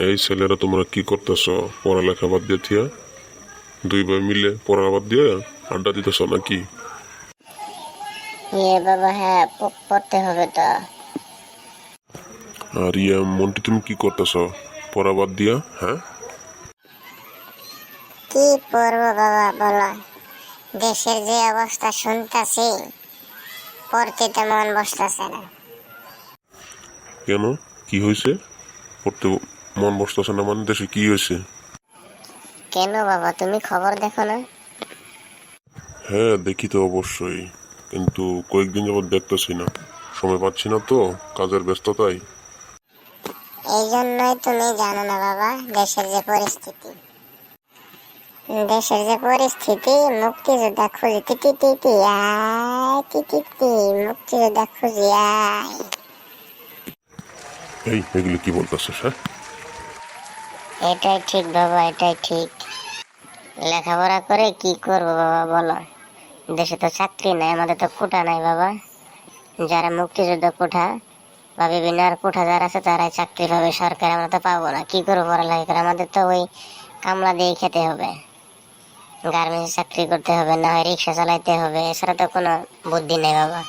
এই ছেলেরা তোমরা কি করতেছ? পড়ালেখা বাদ দিয়ে থিয়া দুই ভাই মিলে পড়া বাদ দিয়ে আড্ডা দিতেছ নাকি? বাবা, হ্যাঁ পড়তে হবে তো। আর মন্টি, তুমি কি করতেছ পড়া বাদ দিয়া? হ্যাঁ, কি পড়বো বাবা বলো, দেশের যে অবস্থা শুনতাছি পড়তে তো মন বসতেছে না। কেন, কি হয়েছে? পড়তে মন বসতেছে না মানে দেশে কি হয়েছে? কেন বাবা, তুমি খবর দেখো না? হ্যাঁ দেখি তো অবশ্যই, কিন্তু কয়েকদিন যাবত দেখতেছি না, সময় পাচ্ছি না তো, কাজের ব্যস্ততায়। এই জন্যই তুমি জানো না বাবা, দেশের যে পরিস্থিতি, মুক্তিযোদ্ধা খুঁজি টি টি টি আয়, টি টি টি মুক্তিযোদ্ধা খুঁজি আয়। এই এগুলো কি বলতেছিস? হ্যাঁ, এটাই ঠিক বাবা, এটাই ঠিক। লেখাপড়া করে কি করবো বাবা বলো, দেশে তো চাকরি নাই, আমাদের তো কোটা নাই বাবা। যারা মুক্তিযুদ্ধ কোঠা বা বিভিন্ন আর কোঠা যারা আছে তারাই চাকরি পাবে, সরকার আমরা তো পাবো না। কি করবো পড়ালেখা করে? আমাদের তো ওই কামলা দিয়ে খেতে হবে, গার্মেন্টসে চাকরি করতে হবে, না হয় রিক্সা চালাইতে হবে, এছাড়া তো কোনো বুদ্ধি নেই বাবা।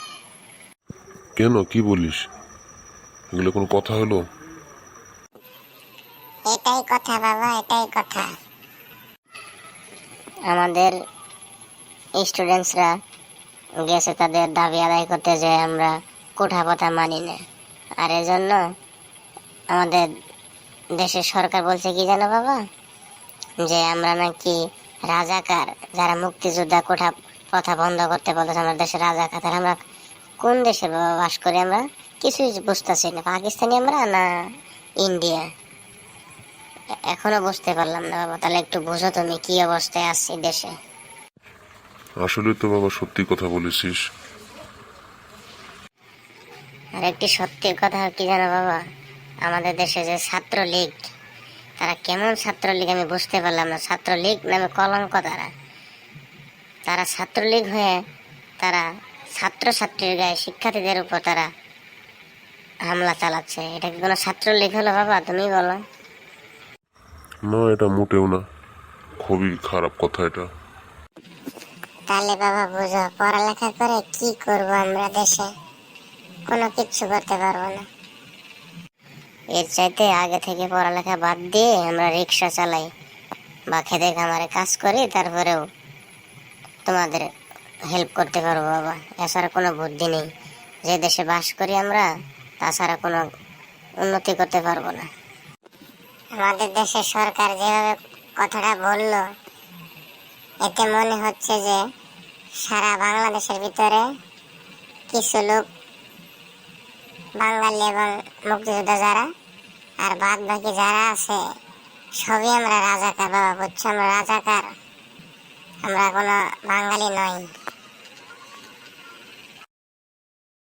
কেন, কি বলিস? এগুলো কোনো কথা হলো? এটাই কথা বাবা, এটাই কথা। আমাদের স্টুডেন্টসরা গেছে তাদের দাবি আদায় করতে, যে আমরা কোঠা কথা মানি না। আর এজন্য আমাদের দেশের সরকার বলছে কি জানো বাবা, যে আমরা নাকি রাজাকার, যারা মুক্তিযোদ্ধা কোঠা কথা বন্ধ করতে বলতেছে আমরা দেশের রাজাকার। তাহলে আমরা কোন দেশে বাবা বাস করি? আমরা কিছুই বুঝতেছি না, পাকিস্তানি আমরা না ইন্ডিয়া, এখনো বুঝতে পারলাম না বাবা। তাহলে একটু বুঝো তুমি কি অবস্থায় আছি দেশে। আসলে তো বাবা সত্যি কথা বলেছিস। আর একটি সত্যি কথা কি জানো বাবা, আমাদের দেশে যে ছাত্রলীগ, তারা কেমন ছাত্রলীগ আমি বুঝতে পারলাম না। ছাত্রলীগ নামে কলঙ্ক, তারা ছাত্রলীগ হয়ে তারা ছাত্রছাত্রীর গায়ে, শিক্ষার্থীদের উপর তারা হামলা চালাচ্ছে। এটা কি কোনো ছাত্রলীগ হলো বাবা, তুমি বলো? না, এটা মোটেও না, খুবই খারাপ কথা এটা। তাহলে বাবা বুঝো, পড়ালেখা করে কি করব আমরা দেশে? কোনো কিচ্ছু করতে পারবো না। এর চাইতে আগে থেকে পড়ালেখা বাদ দিয়ে আমরা রিক্সা চালাই বা খেতে খামারে কাজ করি, তারপরেও তোমাদের হেল্প করতে পারবো বাবা। এছাড়া কোনো বুদ্ধি নেই। যে দেশে বাস করি আমরা, তাছাড়া কোনো উন্নতি করতে পারবো না। আমাদের দেশের সরকার যেভাবে কথাটা বললো, এতে মনে হচ্ছে যে সারা বাংলাদেশের ভিতরে কিছু লোক বাঙালি এবং মুক্তিযোদ্ধা যারা, আর বাদ বাকি যারা আছে সবই আমরা রাজাকার বাবা, বুঝছো? আমরা রাজাকার, আমরা কোনো বাঙালি নই।